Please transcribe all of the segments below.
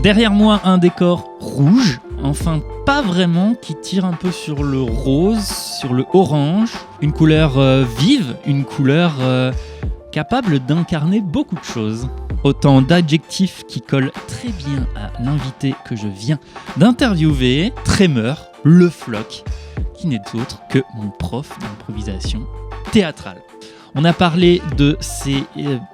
Derrière moi, un décor rouge, enfin pas vraiment, qui tire un peu sur le rose, sur le orange. Une couleur vive, une couleur capable d'incarner beaucoup de choses. Autant d'adjectifs qui collent très bien à l'invité que je viens d'interviewer. Tremeur, le floc, qui n'est autre que mon prof d'improvisation théâtrale. On a parlé de ses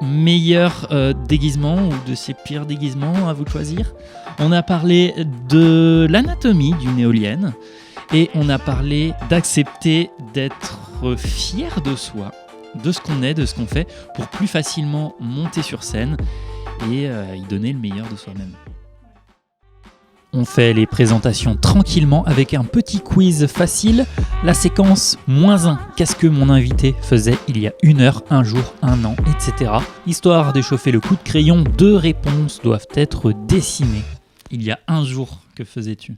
meilleurs déguisements ou de ses pires déguisements, à vous de choisir. On a parlé de l'anatomie d'une éolienne et on a parlé d'accepter d'être fier de soi, de ce qu'on est, de ce qu'on fait, pour plus facilement monter sur scène et y donner le meilleur de soi-même. On fait les présentations tranquillement avec un petit quiz facile. La séquence -1. Qu'est-ce que mon invité faisait il y a 1 heure, un jour, un an, etc. Histoire d'échauffer le coup de crayon, 2 réponses doivent être dessinées. Il y a un jour, que faisais-tu ?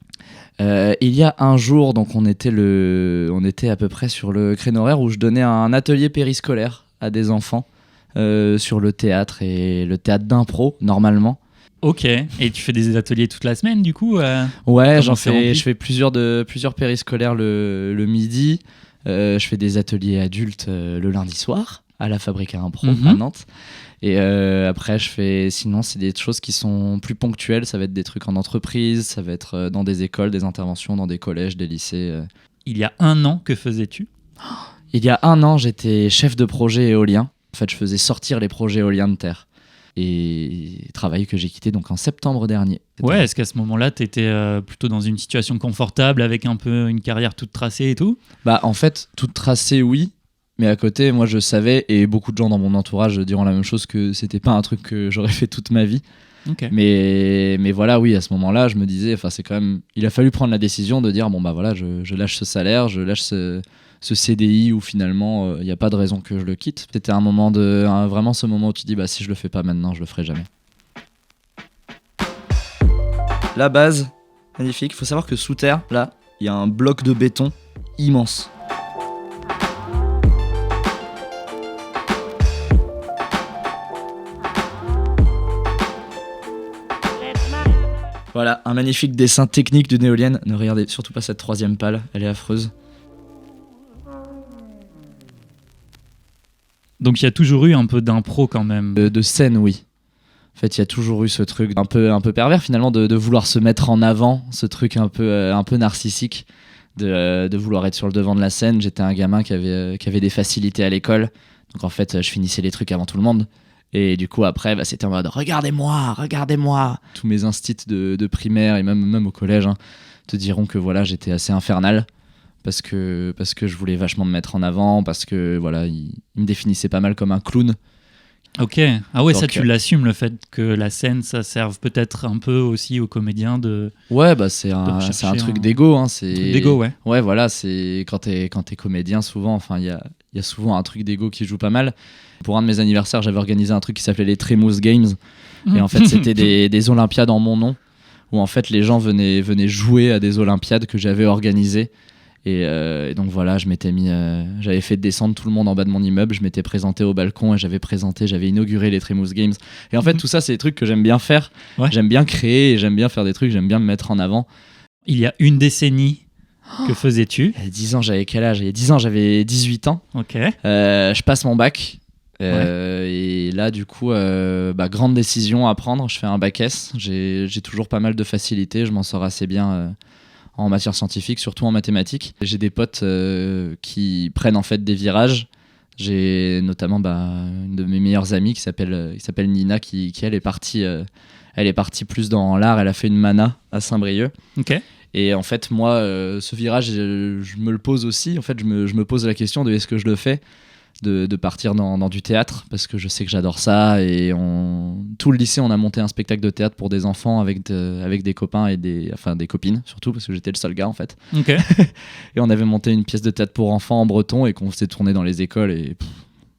Il y a un jour, donc on était à peu près sur le créneau horaire où je donnais un atelier périscolaire à des enfants sur le théâtre et le théâtre d'impro, normalement. Ok, et tu fais des ateliers toute la semaine du coup Ouais, je fais plusieurs périscolaires le midi. Je fais des ateliers adultes le lundi soir à la Fabrique à Impro à Nantes. Et après, sinon, c'est des choses qui sont plus ponctuelles. Ça va être des trucs en entreprise, ça va être dans des écoles, des interventions dans des collèges, des lycées. Il y a 1 an, que faisais-tu ? Il y a 1 an, j'étais chef de projet éolien. En fait, je faisais sortir les projets éoliens de terre. Et travail que j'ai quitté donc en septembre dernier. Ouais, est-ce qu'à ce moment-là, tu étais plutôt dans une situation confortable avec un peu une carrière toute tracée et tout ? Bah en fait, toute tracée, oui. Mais à côté, moi je savais, et beaucoup de gens dans mon entourage diront la même chose, que c'était pas un truc que j'aurais fait toute ma vie. Okay. Mais voilà, oui, à ce moment-là, je me disais, c'est quand même, il a fallu prendre la décision de dire, bon bah voilà, je lâche ce salaire, je lâche ce CDI où finalement il n'y a pas de raison que je le quitte. C'était vraiment ce moment où tu dis bah si je le fais pas maintenant, je le ferai jamais. La base, magnifique. Faut savoir que sous terre, là, il y a un bloc de béton immense. Voilà, un magnifique dessin technique d'une éolienne. Ne regardez surtout pas cette 3e pale, elle est affreuse. Donc il y a toujours eu un peu d'impro quand même. De scène, oui. En fait, il y a toujours eu ce truc un peu pervers finalement de vouloir se mettre en avant, ce truc un peu narcissique, de vouloir être sur le devant de la scène. J'étais un gamin qui avait des facilités à l'école, donc en fait, je finissais les trucs avant tout le monde. Et du coup, après, c'était en mode regardez-moi. Tous mes instits de primaire et même au collège te diront que voilà, j'étais assez infernal. Parce que je voulais vachement me mettre en avant, parce que voilà, il me définissait pas mal comme un clown. Ok, ah ouais, donc, ça tu l'assumes, le fait que la scène, ça serve peut-être un peu aussi aux comédiens de... Ouais, bah c'est un truc d'ego. Un truc d'ego, ouais. Ouais, voilà, c'est quand t'es comédien, souvent, il y a souvent un truc d'ego qui joue pas mal. Pour un de mes anniversaires, j'avais organisé un truc qui s'appelait les Tremous Games. Et en fait, c'était des Olympiades en mon nom, où en fait les gens venaient jouer à des Olympiades que j'avais organisées. Et donc voilà, j'avais fait descendre tout le monde en bas de mon immeuble, je m'étais présenté au balcon et j'avais inauguré les Tremous Games. Et en fait, tout ça, c'est des trucs que j'aime bien faire. Ouais. J'aime bien créer et j'aime bien faire des trucs, j'aime bien me mettre en avant. Il y a 1 décennie, que faisais-tu ? Il y a 10 ans, j'avais quel âge ? Il y a 10 ans, j'avais 18 ans. Ok. Je passe mon bac. Et là, du coup, grande décision à prendre. Je fais un bac S. J'ai toujours pas mal de facilité. Je m'en sors assez bien en matière scientifique, surtout en mathématiques. J'ai des potes qui prennent en fait des virages. J'ai notamment une de mes meilleures amies qui s'appelle Nina, qui elle est partie plus dans l'art. Elle a fait une mana à Saint-Brieuc. Ok. Et en fait, moi, ce virage, je me le pose aussi. En fait, je me pose la question de est-ce que je le fais, de partir dans du théâtre, parce que je sais que j'adore ça. Et tout le lycée, on a monté un spectacle de théâtre pour des enfants avec des copains et des copines, surtout, parce que j'étais le seul gars, en fait. Ok. Et on avait monté une pièce de théâtre pour enfants en breton et qu'on faisait tourner dans les écoles. Et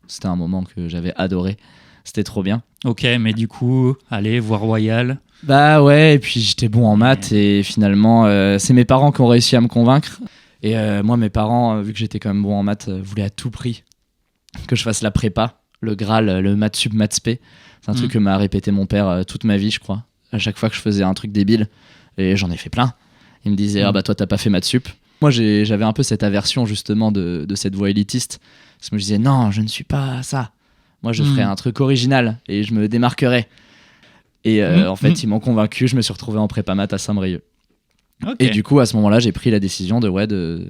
c'était un moment que j'avais adoré. C'était trop bien. Ok, mais du coup, allez, voie royale. Bah ouais, et puis j'étais bon en maths et finalement, c'est mes parents qui ont réussi à me convaincre. Et moi, mes parents, vu que j'étais quand même bon en maths, voulaient à tout prix que je fasse la prépa, le Graal, le maths sup, maths spé. C'est un truc que m'a répété mon père toute ma vie, je crois. à chaque fois que je faisais un truc débile, et j'en ai fait plein. Ils me disaient ah bah toi t'as pas fait maths sup. Moi j'avais un peu cette aversion justement de cette voie élitiste, parce que je me disais non, je ne suis pas ça. Moi je ferais un truc original et je me démarquerais. Et en fait ils m'ont convaincu, je me suis retrouvé en prépa maths à Saint-Brieuc. Okay. Et du coup à ce moment-là j'ai pris la décision de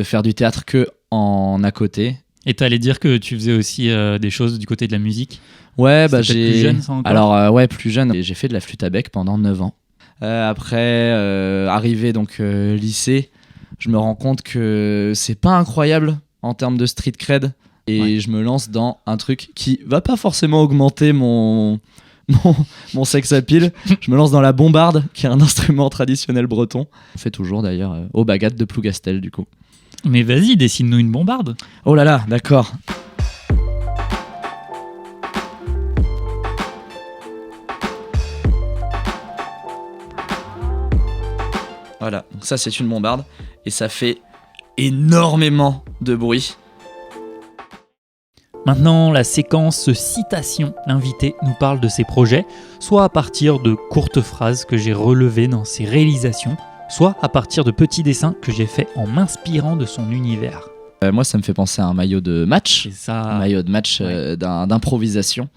faire du théâtre que en à côté. Et t'allais dire que tu faisais aussi des choses du côté de la musique. Ouais, bah j'ai... plus jeune, ça encore. Alors ouais, plus jeune. J'ai fait de la flûte à bec pendant 9 ans. Après, arrivé donc lycée, je me rends compte que c'est pas incroyable en termes de street cred. Et je me lance dans un truc qui va pas forcément augmenter mon sex appeal. Je me lance dans la bombarde, qui est un instrument traditionnel breton. On fait toujours d'ailleurs au bagat de Plougastel du coup. Mais vas-y, dessine-nous une bombarde. Oh là là, d'accord. Voilà, donc ça c'est une bombarde et ça fait énormément de bruit. Maintenant, la séquence citation. L'invité nous parle de ses projets, soit à partir de courtes phrases que j'ai relevées dans ses réalisations, soit à partir de petits dessins que j'ai faits en m'inspirant de son univers. Moi, ça me fait penser à un maillot de match, C'est ça. un maillot de match d'improvisation.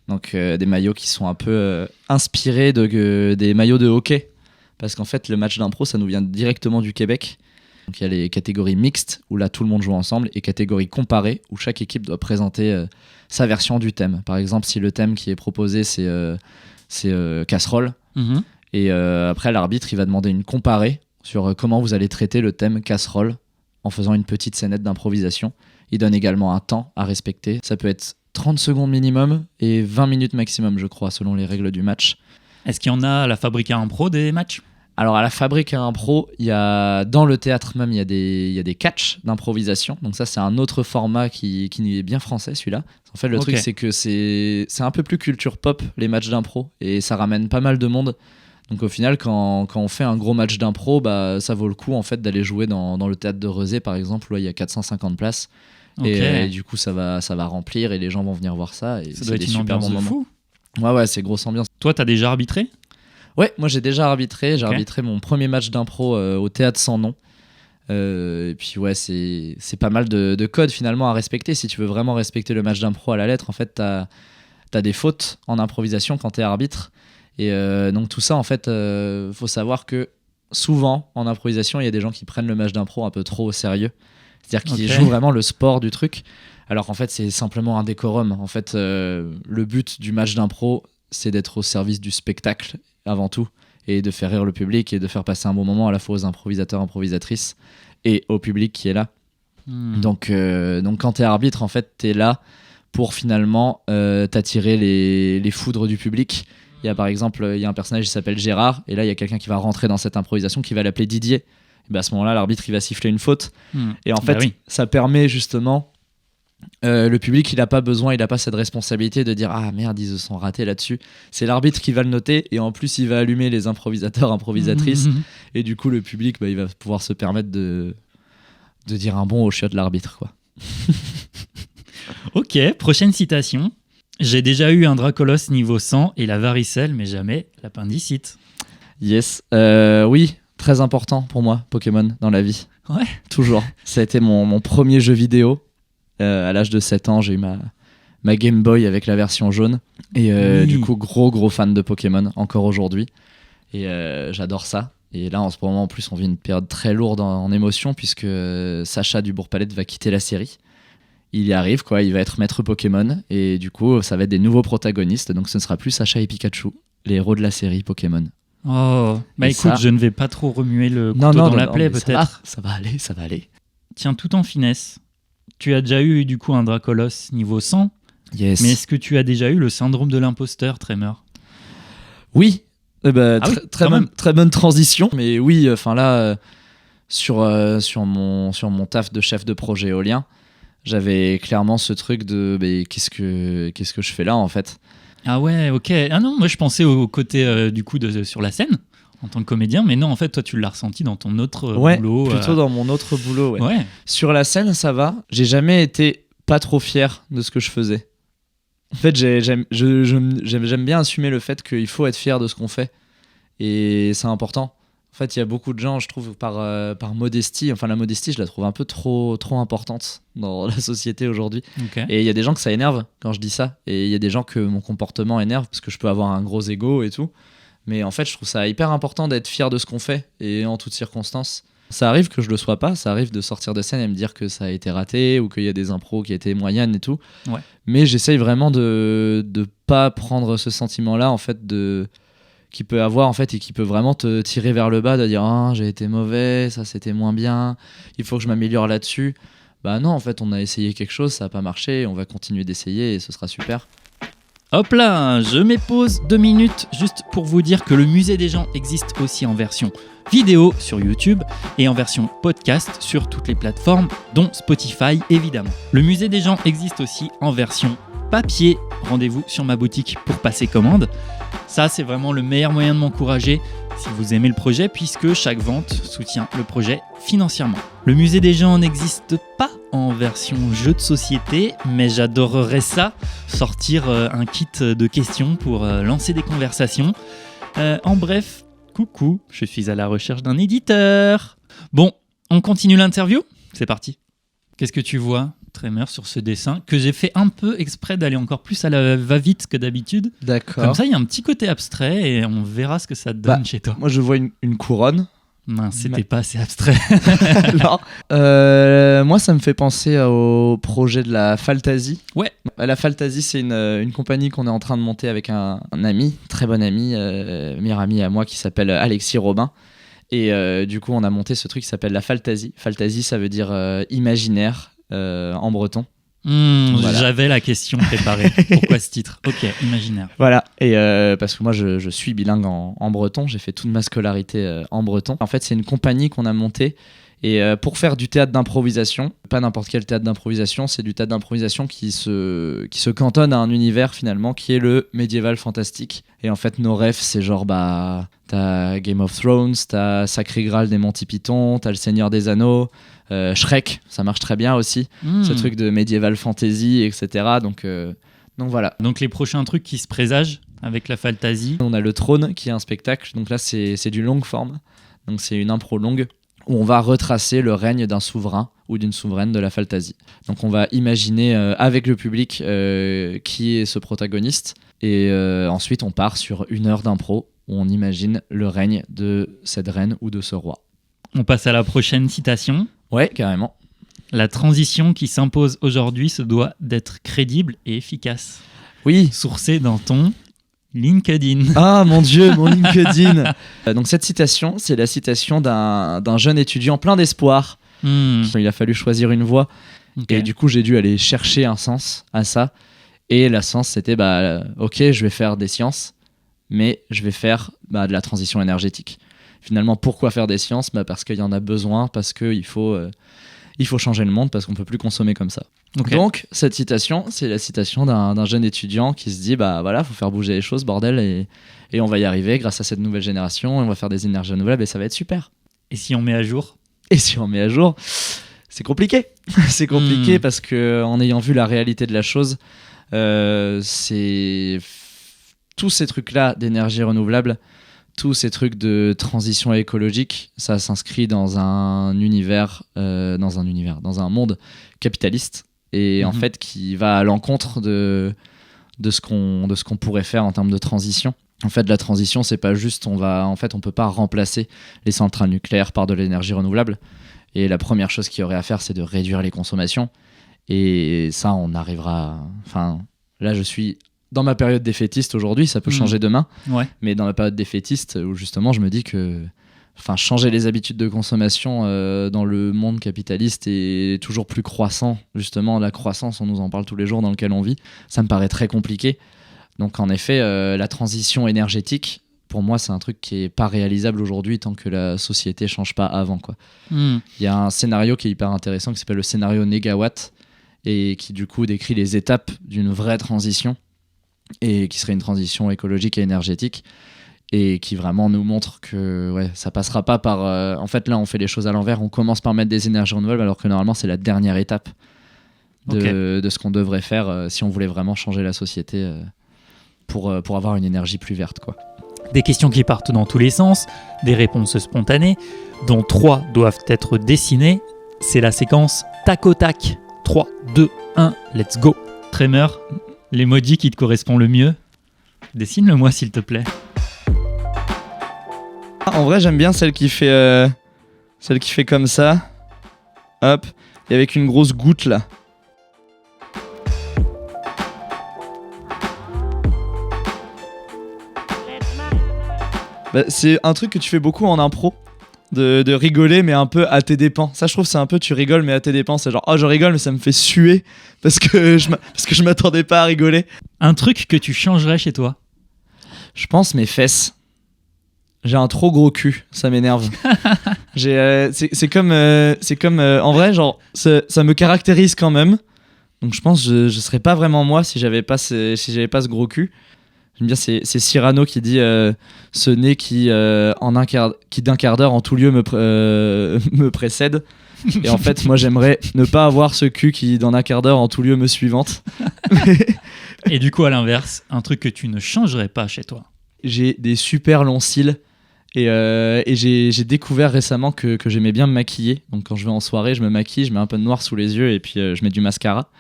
Donc des maillots qui sont un peu inspirés des maillots de hockey. Parce qu'en fait, le match d'impro, ça nous vient directement du Québec. Donc il y a les catégories mixtes, où là, tout le monde joue ensemble, et catégories comparées, où chaque équipe doit présenter sa version du thème. Par exemple, si le thème qui est proposé, c'est casserole, et après, l'arbitre, il va demander une comparée sur comment vous allez traiter le thème casserole, en faisant une petite scénette d'improvisation. Il donne également un temps à respecter. Ça peut être 30 secondes minimum, et 20 minutes maximum, je crois, selon les règles du match. Est-ce qu'il y en a à la Fabrique à Impro des matchs ? Alors à la Fabrique à Impro, dans le théâtre même, il y a des catchs d'improvisation. Donc ça c'est un autre format qui est bien français celui-là. En fait le truc c'est que c'est un peu plus culture pop les matchs d'impro et ça ramène pas mal de monde. Donc au final quand on fait un gros match d'impro, bah, ça vaut le coup en fait d'aller jouer dans le théâtre de Rezé par exemple où il y a 450 places. Et du coup ça va remplir et les gens vont venir voir ça. Et ça doit être une ambiance de fou. Ouais, c'est grosse ambiance. Toi, t'as déjà arbitré ? Ouais, moi j'ai déjà arbitré. J'ai arbitré mon premier match d'impro au Théâtre Sans Nom. Et puis ouais, c'est pas mal de codes finalement à respecter. Si tu veux vraiment respecter le match d'impro à la lettre, en fait, t'as des fautes en improvisation quand t'es arbitre. Et donc tout ça, en fait, faut savoir que souvent, en improvisation, il y a des gens qui prennent le match d'impro un peu trop au sérieux. C'est-à-dire qu'ils jouent vraiment le sport du truc. Alors qu'en fait, c'est simplement un décorum. En fait, le but du match d'impro, c'est d'être au service du spectacle avant tout, et de faire rire le public et de faire passer un bon moment à la fois aux improvisateurs, improvisatrices et au public qui est là. Donc quand t'es arbitre, en fait, t'es là pour finalement t'attirer les foudres du public. Il y a par exemple, il y a un personnage qui s'appelle Gérard, et là il y a quelqu'un qui va rentrer dans cette improvisation qui va l'appeler Didier. Et ben à ce moment-là, l'arbitre il va siffler une faute. Et en fait, ça permet justement le public, il n'a pas besoin, il n'a pas cette responsabilité de dire ah merde, ils se sont ratés là-dessus. C'est l'arbitre qui va le noter et en plus il va allumer les improvisateurs, improvisatrices et du coup le public il va pouvoir se permettre de dire un bon au chiotte de l'arbitre quoi. Ok, prochaine citation. J'ai déjà eu un Dracolos niveau 100 et la varicelle, mais jamais l'appendicite. Yes, oui, très important pour moi Pokémon dans la vie. Ouais. Toujours. Ça a été mon premier jeu vidéo. À l'âge de 7 ans, j'ai eu ma Game Boy avec la version jaune. Et du coup, gros fan de Pokémon, encore aujourd'hui. Et j'adore ça. Et là, en ce moment, en plus, on vit une période très lourde en émotions, puisque Sacha Dubourg-Palette va quitter la série. Il y arrive, quoi. Il va être maître Pokémon. Et du coup, ça va être des nouveaux protagonistes. Donc, ce ne sera plus Sacha et Pikachu, les héros de la série Pokémon. Oh, bah écoute, je ne vais pas trop remuer le couteau dans la plaie, peut-être. Ça va aller. Tiens, tout en finesse. Tu as déjà eu du coup un Dracolos niveau 100. Yes. Mais est-ce que tu as déjà eu le syndrome de l'imposteur, Tremor ? Oui. Très bonne transition. Mais oui, enfin là, sur mon taf de chef de projet éolien, j'avais clairement ce truc de qu'est-ce que je fais là en fait. Ah ouais, ok. Ah non, moi je pensais au côté du coup sur la scène en tant que comédien, mais non, en fait, toi, tu l'as ressenti dans ton autre boulot. Plutôt dans mon autre boulot, ouais. Sur la scène, ça va. J'ai jamais été pas trop fier de ce que je faisais. En fait, j'aime bien assumer le fait qu'il faut être fier de ce qu'on fait. Et c'est important. En fait, il y a beaucoup de gens, je trouve, par modestie. Enfin, la modestie, je la trouve un peu trop importante dans la société aujourd'hui. Ok. Et il y a des gens que ça énerve quand je dis ça. Et il y a des gens que mon comportement énerve parce que je peux avoir un gros ego et tout. Mais en fait, je trouve ça hyper important d'être fier de ce qu'on fait et en toutes circonstances. Ça arrive que je le sois pas, ça arrive de sortir de scène et me dire que ça a été raté ou qu'il y a des impros qui étaient moyennes et tout. Ouais. Mais j'essaye vraiment de pas prendre ce sentiment-là en fait qui peut avoir en fait et qui peut vraiment te tirer vers le bas, de dire ah, j'ai été mauvais, ça c'était moins bien, il faut que je m'améliore là-dessus. Bah non, en fait, on a essayé quelque chose, ça a pas marché, on va continuer d'essayer et ce sera super. Hop là, je m'épose 2 minutes juste pour vous dire que le Musée des gens existe aussi en version vidéo sur YouTube et en version podcast sur toutes les plateformes, dont Spotify évidemment. Le Musée des gens existe aussi en version papier. Rendez-vous sur ma boutique pour passer commande. Ça, c'est vraiment le meilleur moyen de m'encourager si vous aimez le projet, puisque chaque vente soutient le projet financièrement. Le Musée des gens n'existe pas en version jeu de société, mais j'adorerais ça, sortir un kit de questions pour lancer des conversations. En bref, coucou, je suis à la recherche d'un éditeur. Bon, on continue l'interview ? C'est parti. Qu'est-ce que tu vois, Tremor, sur ce dessin que j'ai fait un peu exprès d'aller encore plus à la va-vite que d'habitude. D'accord. Comme ça, il y a un petit côté abstrait et on verra ce que ça donne chez toi. Moi, je vois une couronne. Mince, c'était pas assez abstrait. Non. Moi, ça me fait penser au projet de la Faltasie. Ouais. La Faltasie, c'est une compagnie qu'on est en train de monter avec un ami, très bon ami, meilleur ami à moi, qui s'appelle Alexis Robin. Et du coup, on a monté ce truc qui s'appelle la Faltasie. Faltasie, ça veut dire imaginaire en breton. Voilà. J'avais la question préparée. Pourquoi ce titre ? Ok, imaginaire. Voilà, et parce que moi je suis bilingue en breton, j'ai fait toute ma scolarité en breton. En fait, c'est une compagnie qu'on a montée et pour faire du théâtre d'improvisation, pas n'importe quel théâtre d'improvisation, c'est du théâtre d'improvisation qui se cantonne à un univers finalement qui est le médiéval fantastique. Et en fait, nos rêves, c'est genre t'as Game of Thrones, t'as Sacré Graal des Monty Python, t'as Le Seigneur des Anneaux. Shrek, ça marche très bien aussi, ce truc de médiéval fantasy, etc. Donc voilà. Donc les prochains trucs qui se présagent avec la Faltasie. On a le Trône qui est un spectacle, donc là c'est du long forme, donc c'est une impro longue où on va retracer le règne d'un souverain ou d'une souveraine de la Faltasie. Donc on va imaginer avec le public qui est ce protagoniste et ensuite on part sur 1 heure d'impro où on imagine le règne de cette reine ou de ce roi. On passe à la prochaine citation. Ouais, carrément. La transition qui s'impose aujourd'hui se doit d'être crédible et efficace. Oui. Sourcée dans ton LinkedIn. Ah mon Dieu, mon LinkedIn. Donc cette citation, c'est la citation d'un jeune étudiant plein d'espoir. Il a fallu choisir une voie. Okay. Et du coup, j'ai dû aller chercher un sens à ça. Et la sens, c'était, ok, je vais faire des sciences, mais je vais faire de la transition énergétique. Finalement, pourquoi faire des sciences ? Parce qu'il y en a besoin, parce qu'il faut changer le monde, parce qu'on ne peut plus consommer comme ça. Okay. Donc, cette citation, c'est la citation d'un jeune étudiant qui se dit, voilà, faut faire bouger les choses, bordel, et on va y arriver grâce à cette nouvelle génération, on va faire des énergies renouvelables, et ça va être super. Et si on met à jour ? Et si on met à jour, c'est compliqué. C'est compliqué parce qu'en ayant vu la réalité de la chose, c'est tous ces trucs-là d'énergie renouvelable, tous ces trucs de transition écologique, ça s'inscrit dans un monde capitaliste et en fait qui va à l'encontre de ce qu'on pourrait faire en termes de transition. En fait, la transition, c'est pas juste, on peut pas remplacer les centrales nucléaires par de l'énergie renouvelable. Et la première chose qu'il y aurait à faire, c'est de réduire les consommations. Et ça, on arrivera. Enfin, là, je suis dans ma période défaitiste aujourd'hui, ça peut changer demain. Ouais. Mais dans ma période défaitiste, où justement, je me dis que changer les habitudes de consommation dans le monde capitaliste est toujours plus croissant. Justement, la croissance, on nous en parle tous les jours, dans lequel on vit. Ça me paraît très compliqué. Donc, en effet, la transition énergétique, pour moi, c'est un truc qui n'est pas réalisable aujourd'hui tant que la société ne change pas avant, quoi. Il y a un scénario qui est hyper intéressant qui s'appelle le scénario Négawatt et qui, du coup, décrit les étapes d'une vraie transition et qui serait une transition écologique et énergétique et qui vraiment nous montre que ça passera pas par... en fait, là, on fait les choses à l'envers. On commence par mettre des énergies renouvelables alors que normalement, c'est la dernière étape. de ce qu'on devrait faire si on voulait vraiment changer la société pour avoir une énergie plus verte, quoi. Des questions qui partent dans tous les sens, des réponses spontanées, dont 3 doivent être dessinées. C'est la séquence tac au tac. 3, 2, 1, let's go. Tremor, l'emoji qui te correspond le mieux. Dessine-le-moi s'il te plaît. En vrai, j'aime bien celle qui fait comme ça. Hop, et avec une grosse goutte là. Bah, c'est un truc que tu fais beaucoup en impro, de rigoler mais un peu à tes dépens. Ça, je trouve, c'est un peu tu rigoles mais à tes dépens. C'est genre, oh, je rigole mais ça me fait suer parce que je m'attendais pas à rigoler. Un truc que tu changerais chez toi? Je pense mes fesses. J'ai un trop gros cul, ça m'énerve. C'est comme en vrai, genre ça me caractérise quand même. Donc je pense que je serais pas vraiment moi si j'avais pas ce gros cul. J'aime bien, c'est Cyrano qui dit ce nez qui d'un quart d'heure en tout lieu me précède. Et en fait, moi j'aimerais ne pas avoir ce cul qui d'un quart d'heure en tout lieu me suivante. Et du coup, à l'inverse, un truc que tu ne changerais pas chez toi? J'ai des super longs cils. Et j'ai découvert récemment que j'aimais bien me maquiller. Donc quand je vais en soirée, je me maquille, je mets un peu de noir sous les yeux et puis je mets du mascara.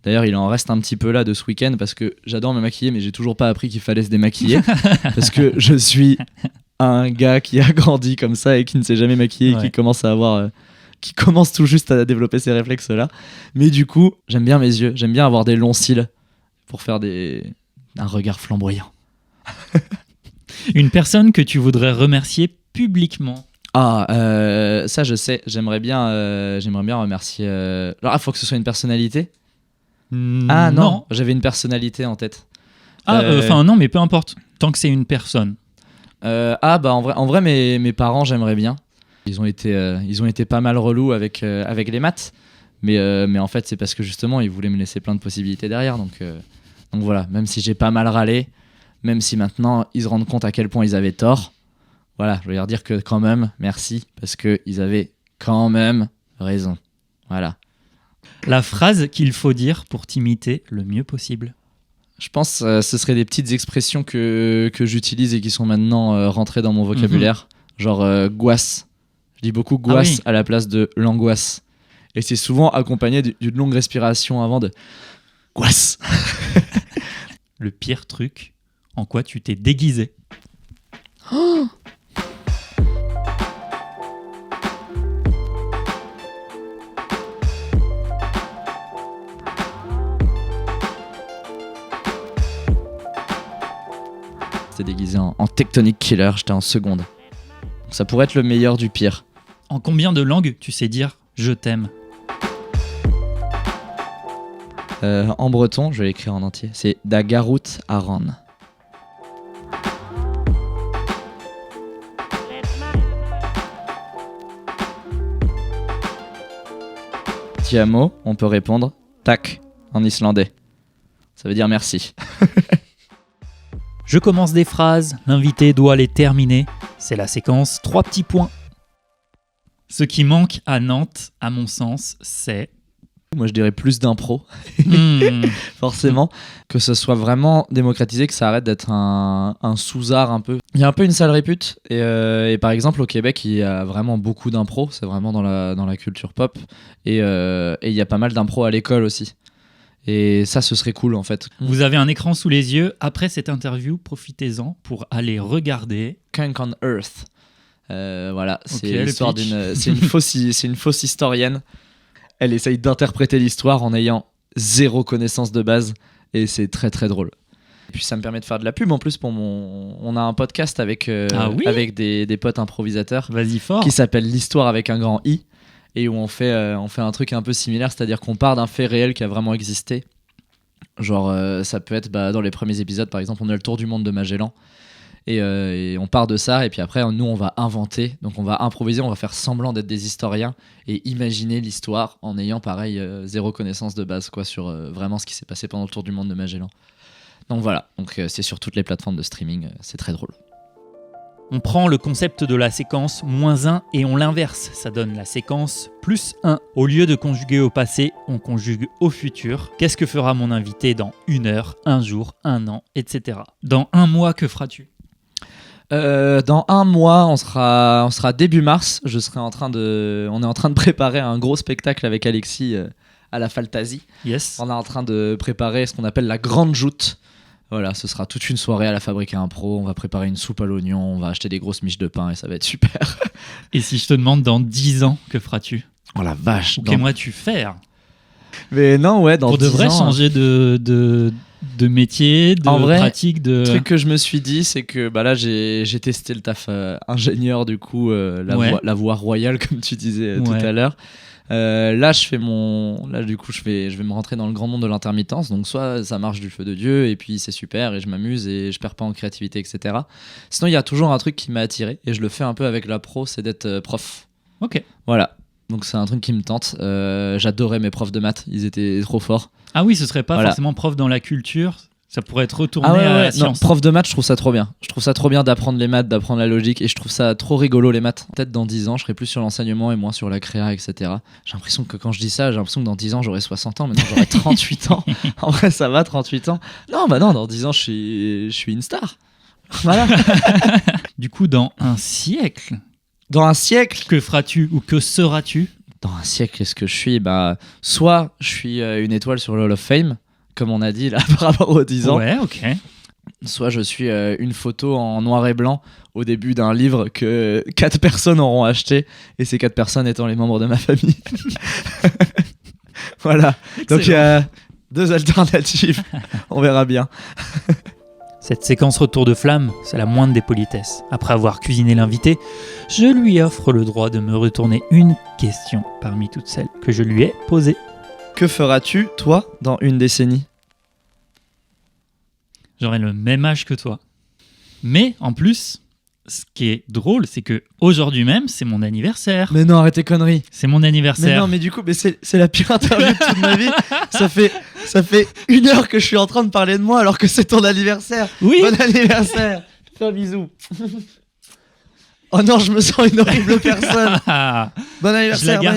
D'ailleurs, il en reste un petit peu là de ce week-end parce que j'adore me maquiller, mais j'ai toujours pas appris qu'il fallait se démaquiller. Parce que je suis un gars qui a grandi comme ça et qui ne s'est jamais maquillé et qui commence tout juste à développer ces réflexes-là. Mais du coup, j'aime bien mes yeux, j'aime bien avoir des longs cils pour faire un regard flamboyant. Une personne que tu voudrais remercier publiquement? Ah, ça je sais, j'aimerais bien remercier... Alors, faut que ce soit une personnalité? Ah non, j'avais une personnalité en tête. Non, mais peu importe, tant que c'est une personne. En vrai mes parents, j'aimerais bien. Ils ont été pas mal relous avec les maths, mais en fait c'est parce que justement ils voulaient me laisser plein de possibilités derrière. Donc voilà, même si j'ai pas mal râlé, même si maintenant ils se rendent compte à quel point ils avaient tort, voilà, je veux leur dire que quand même merci, parce qu'ils avaient quand même raison. Voilà. La phrase qu'il faut dire pour t'imiter le mieux possible? Je pense que ce serait des petites expressions que j'utilise et qui sont maintenant rentrées dans mon vocabulaire. Genre gouasse. Je dis beaucoup gouasse à la place de l'angoisse. Et c'est souvent accompagné d'une longue respiration avant de gouasse. Le pire truc en quoi tu t'es déguisé? Oh, j'étais déguisé en Tectonic Killer, j'étais en seconde. Ça pourrait être le meilleur du pire. En combien de langues tu sais dire « je t'aime » ? En breton, je vais l'écrire en entier. C'est Da Garout Aran. Tiamo, on peut répondre tak en islandais. Ça veut dire merci. Je commence des phrases, l'invité doit les terminer. C'est la séquence 3 petits points. Ce qui manque à Nantes, à mon sens, c'est... Moi, je dirais plus d'impro, forcément. Que ce soit vraiment démocratisé, que ça arrête d'être un sous-art un peu. Il y a un peu une sale répute. Et par exemple, au Québec, il y a vraiment beaucoup d'impro. C'est vraiment dans la culture pop. Et il y a pas mal d'impro à l'école aussi. Et ça, ce serait cool, en fait. Vous avez un écran sous les yeux. Après cette interview, profitez-en pour aller regarder... Kunk on Earth. Voilà, c'est Okay, l'histoire c'est une fausse historienne. Elle essaye d'interpréter l'histoire en ayant zéro connaissance de base. Et c'est très, très drôle. Et puis, ça me permet de faire de la pub. En plus, on a un podcast avec des potes improvisateurs. Vas-y fort. Qui s'appelle L'Histoire avec un grand I. Et où on fait un truc un peu similaire, c'est-à-dire qu'on part d'un fait réel qui a vraiment existé. Genre, ça peut être dans les premiers épisodes, par exemple, on a le tour du monde de Magellan. Et on part de ça, et puis après, nous, on va inventer. Donc, on va improviser, on va faire semblant d'être des historiens et imaginer l'histoire en ayant, pareil, zéro connaissance de base quoi, sur vraiment ce qui s'est passé pendant le tour du monde de Magellan. Donc voilà, c'est sur toutes les plateformes de streaming, c'est très drôle. On prend le concept de la séquence -1 et on l'inverse. Ça donne la séquence +1. Au lieu de conjuguer au passé, on conjugue au futur. Qu'est-ce que fera mon invité dans 1 heure, 1 jour, 1 an, etc. Dans 1 mois, que feras-tu ? Dans 1 mois, on sera début mars. On est en train de préparer un gros spectacle avec Alexis à la Faltasie. Yes. On est en train de préparer ce qu'on appelle la Grande Joute. Voilà, ce sera toute une soirée à la Fabrique à Impro. On va préparer une soupe à l'oignon, on va acheter des grosses miches de pain et ça va être super. Et si je te demande dans 10 ans, que feras-tu ? Oh la vache. Qu'aimerais-tu faire ? Mais non, ouais, dans 10 ans. Pour de vrai, changer de métier, de En vrai, pratique, de... Le truc que je me suis dit, c'est que là, j'ai testé le taf ingénieur, du coup, la voie royale, comme tu disais tout à l'heure. Là, du coup, je vais me rentrer dans le grand monde de l'intermittence. Donc, soit ça marche du feu de Dieu, et puis c'est super, et je m'amuse, et je perds pas en créativité, etc. Sinon, il y a toujours un truc qui m'a attiré, et je le fais un peu avec la pro, c'est d'être prof. Ok. Voilà. Donc, c'est un truc qui me tente. J'adorais mes profs de maths, ils étaient trop forts. Ah oui, ce serait pas forcément prof dans la culture. Ça pourrait être retourné à la science. Non, prof de maths, je trouve ça trop bien. Je trouve ça trop bien d'apprendre les maths, d'apprendre la logique, et je trouve ça trop rigolo, les maths. Peut-être dans 10 ans, je serai plus sur l'enseignement et moins sur la créa, etc. J'ai l'impression que quand je dis ça, j'ai l'impression que dans 10 ans, j'aurai 60 ans, maintenant j'aurai 38 ans. En vrai, ça va, 38 ans. Non, dans 10 ans, je suis une star. Voilà. Du coup, dans un siècle, que feras-tu ou que seras-tu ? Dans un siècle, qu'est-ce que je suis ? Soit je suis une étoile sur le Hall of Fame, comme on a dit là par rapport aux 10 ans. Ouais, ok. Soit je suis une photo en noir et blanc au début d'un livre que 4 personnes auront acheté, et ces 4 personnes étant les membres de ma famille. Voilà. Excellent. Donc il y a 2 alternatives. On verra bien. Cette séquence retour de flamme, c'est la moindre des politesses. Après avoir cuisiné l'invité, je lui offre le droit de me retourner une question parmi toutes celles que je lui ai posées. Que feras-tu, toi, dans 1 décennie ? J'aurai le même âge que toi. Mais en plus, ce qui est drôle, c'est que aujourd'hui même, c'est mon anniversaire. Mais non, arrête tes conneries. C'est mon anniversaire. Mais non, mais du coup, c'est la pire interview de toute ma vie. Ça fait 1 heure que je suis en train de parler de moi alors que c'est ton anniversaire. Oui. Bon anniversaire. Fais un bisou. Oh non, je me sens une horrible personne. Bon anniversaire, bon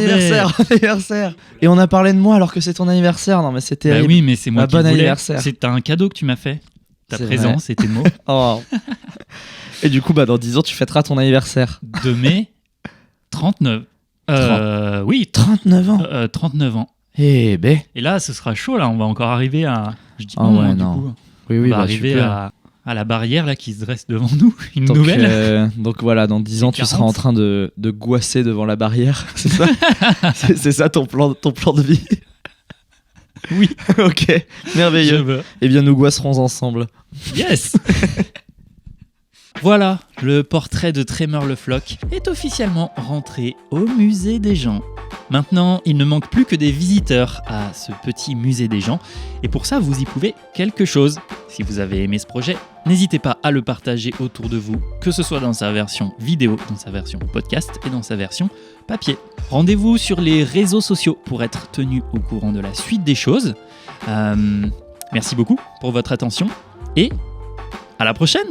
anniversaire. Et on a parlé de moi alors que c'est ton anniversaire. Non, mais c'est terrible. Bah oui, mais c'est moi qui voulais. Anniversaire. C'est un cadeau que tu m'as fait. Ta présence et tes mots. Oh. Et du coup, dans 10 ans, tu fêteras ton anniversaire. De mai 39. Oui, 39 ans. 39 ans. Eh ben. Et là, ce sera chaud, là. On va encore arriver à... Je dis ouais, du non. coup. Oui, on va arriver à la barrière là, qui se dresse devant nous. Une nouvelle. Donc voilà, dans 10 ans, tu seras en train de goisser devant la barrière. C'est ça. C'est ça ton plan de vie. Oui. Ok, merveilleux. Eh bien, nous goisserons ensemble. Yes. Voilà, le portrait de Tremor le Floch est officiellement rentré au musée des gens. Maintenant, il ne manque plus que des visiteurs à ce petit musée des gens. Et pour ça, vous y pouvez quelque chose. Si vous avez aimé ce projet, n'hésitez pas à le partager autour de vous, que ce soit dans sa version vidéo, dans sa version podcast et dans sa version papier. Rendez-vous sur les réseaux sociaux pour être tenu au courant de la suite des choses. Merci beaucoup pour votre attention et à la prochaine!